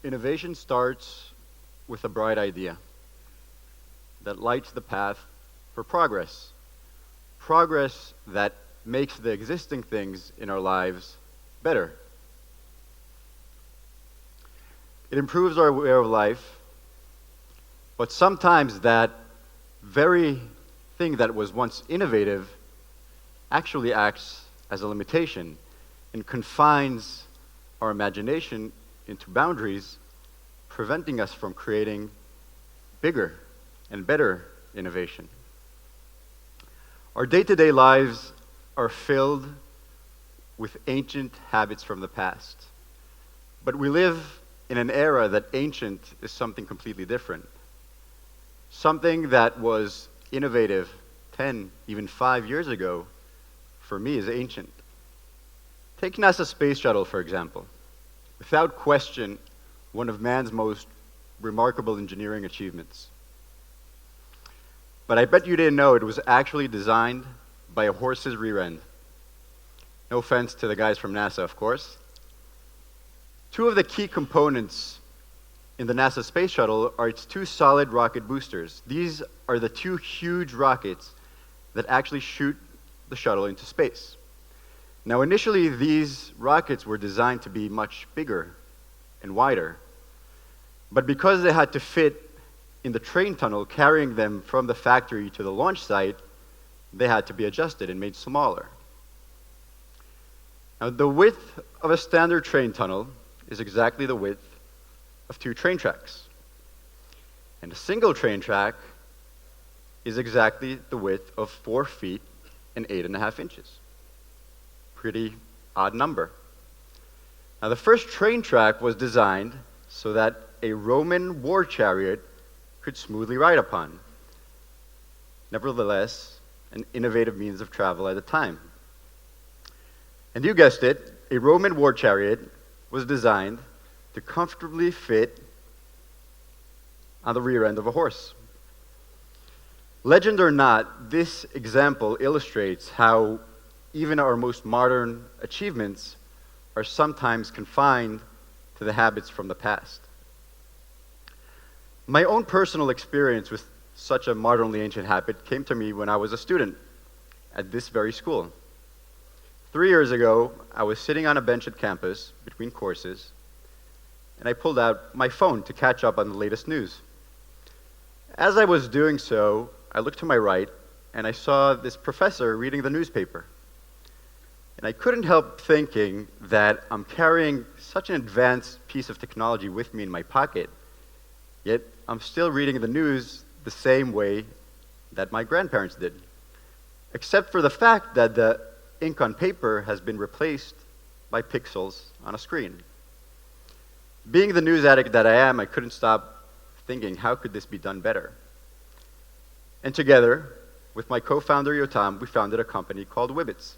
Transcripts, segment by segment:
Innovation starts with a bright idea that lights the path for progress. Progress that makes the existing things in our lives better. It improves our way of life, but sometimes that very thing that was once innovative actually acts as a limitation and confines our imagination into boundaries, preventing us from creating bigger and better innovation. Our day-to-day lives are filled with ancient habits from the past, but we live in an era that ancient is something completely different. Something that was innovative 10, even 5 years ago, for me is ancient. Take NASA's space shuttle, for example. Without question, one of man's most remarkable engineering achievements. But I bet you didn't know it was actually designed by a horse's rear end. No offense to the guys from NASA, of course. Two of the key components in the NASA space shuttle are its two solid rocket boosters. These are the two huge rockets that actually shoot the shuttle into space. Now, initially, these rockets were designed to be much bigger and wider. But because they had to fit in the train tunnel carrying them from the factory to the launch site, they had to be adjusted and made smaller. Now, the width of a standard train tunnel is exactly the width of 2 train tracks. And a single train track is exactly the width of 4 feet and 8.5 inches. Pretty odd number. Now, the first train track was designed so that a Roman war chariot could smoothly ride upon. Nevertheless, an innovative means of travel at the time. And you guessed it, a Roman war chariot was designed to comfortably fit on the rear end of a horse. Legend or not, this example illustrates how even our most modern achievements are sometimes confined to the habits from the past. My own personal experience with such a modernly ancient habit came to me when I was a student at this very school. 3 years ago, I was sitting on a bench at campus between courses, and I pulled out my phone to catch up on the latest news. As I was doing so, I looked to my right, and I saw this professor reading the newspaper. And I couldn't help thinking that I'm carrying such an advanced piece of technology with me in my pocket, yet I'm still reading the news the same way that my grandparents did, except for the fact that the ink on paper has been replaced by pixels on a screen. Being the news addict that I am, I couldn't stop thinking, how could this be done better? And together, with my co-founder Yotam, we founded a company called Wibbitz.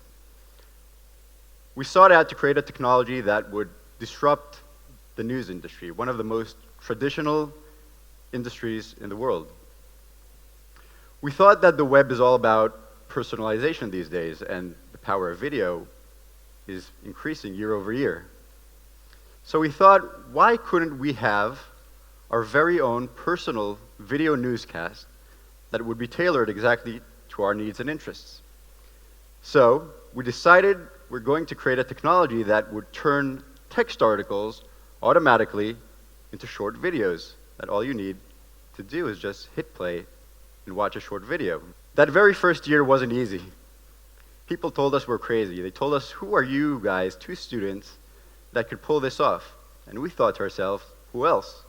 We sought out to create a technology that would disrupt the news industry, one of the most traditional industries in the world. We thought that the web is all about personalization these days, and the power of video is increasing year over year. So we thought, why couldn't we have our very own personal video newscast that would be tailored exactly to our needs and interests? So we decided we're going to create a technology that would turn text articles automatically into short videos that all you need to do is just hit play and watch a short video. That very first year wasn't easy. People told us we're crazy. They told us, who are you guys, 2 students, that could pull this off? And we thought to ourselves, who else?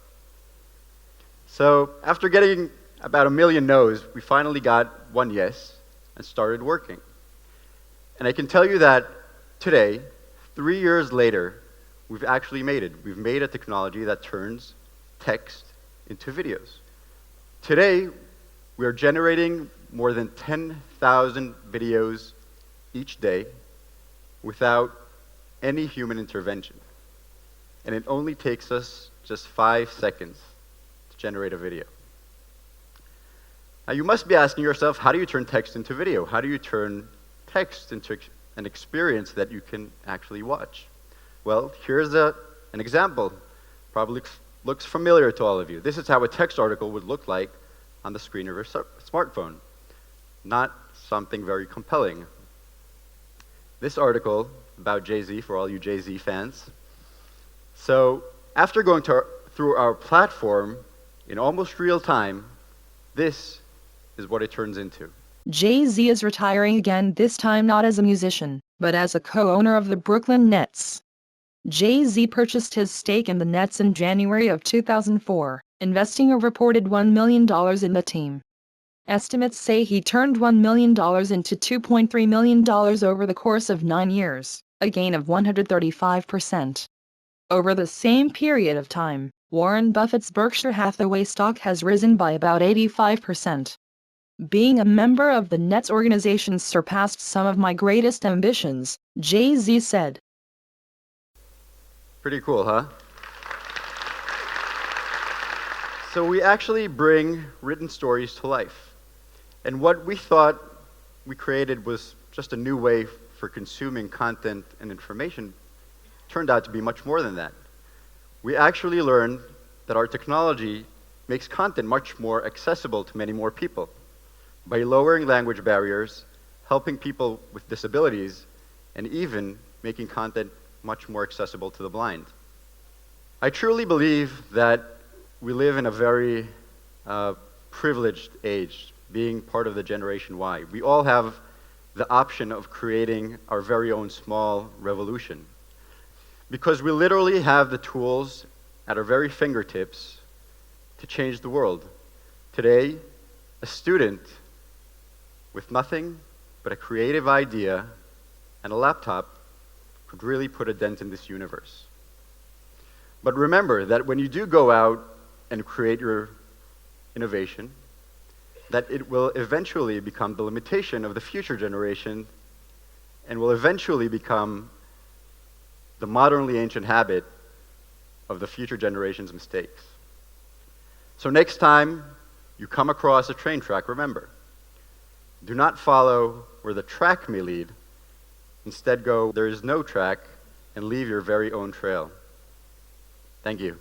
So after getting about 1 million no's, we finally got 1 yes and started working. And I can tell you that today, 3 years later, we've actually made it. We've made a technology that turns text into videos. Today, we are generating more than 10,000 videos each day without any human intervention. And it only takes us just 5 seconds to generate a video. Now, you must be asking yourself, how do you turn text into video? How do you turn text into an experience that you can actually watch? Well, here's an example. Probably looks familiar to all of you. This is how a text article would look like on the screen of your smartphone. Not something very compelling. This article about Jay-Z, for all you Jay-Z fans. So after going through our platform in almost real time, this is what it turns into. Jay-Z is retiring again, this time not as a musician, but as a co-owner of the Brooklyn Nets. Jay-Z purchased his stake in the Nets in January of 2004, investing a reported $1 million in the team. Estimates say he turned $1 million into $2.3 million over the course of 9 years, a gain of 135%. Over the same period of time, Warren Buffett's Berkshire Hathaway stock has risen by about 85%. Being a member of the Nets organization surpassed some of my greatest ambitions, Jay-Z said. Pretty cool, huh? So we actually bring written stories to life. And what we thought we created was just a new way for consuming content and information turned out to be much more than that. We actually learned that our technology makes content much more accessible to many more people by lowering language barriers, helping people with disabilities, and even making content much more accessible to the blind. I truly believe that we live in a very privileged age, being part of the Generation Y. We all have the option of creating our very own small revolution, because we literally have the tools at our very fingertips to change the world. Today, a student with nothing but a creative idea and a laptop could really put a dent in this universe. But remember that when you do go out and create your innovation, that it will eventually become the limitation of the future generation and will eventually become the modernly ancient habit of the future generation's mistakes. So next time you come across a train track, remember, do not follow where the track may lead. Instead go, there is no track, and leave your very own trail. Thank you.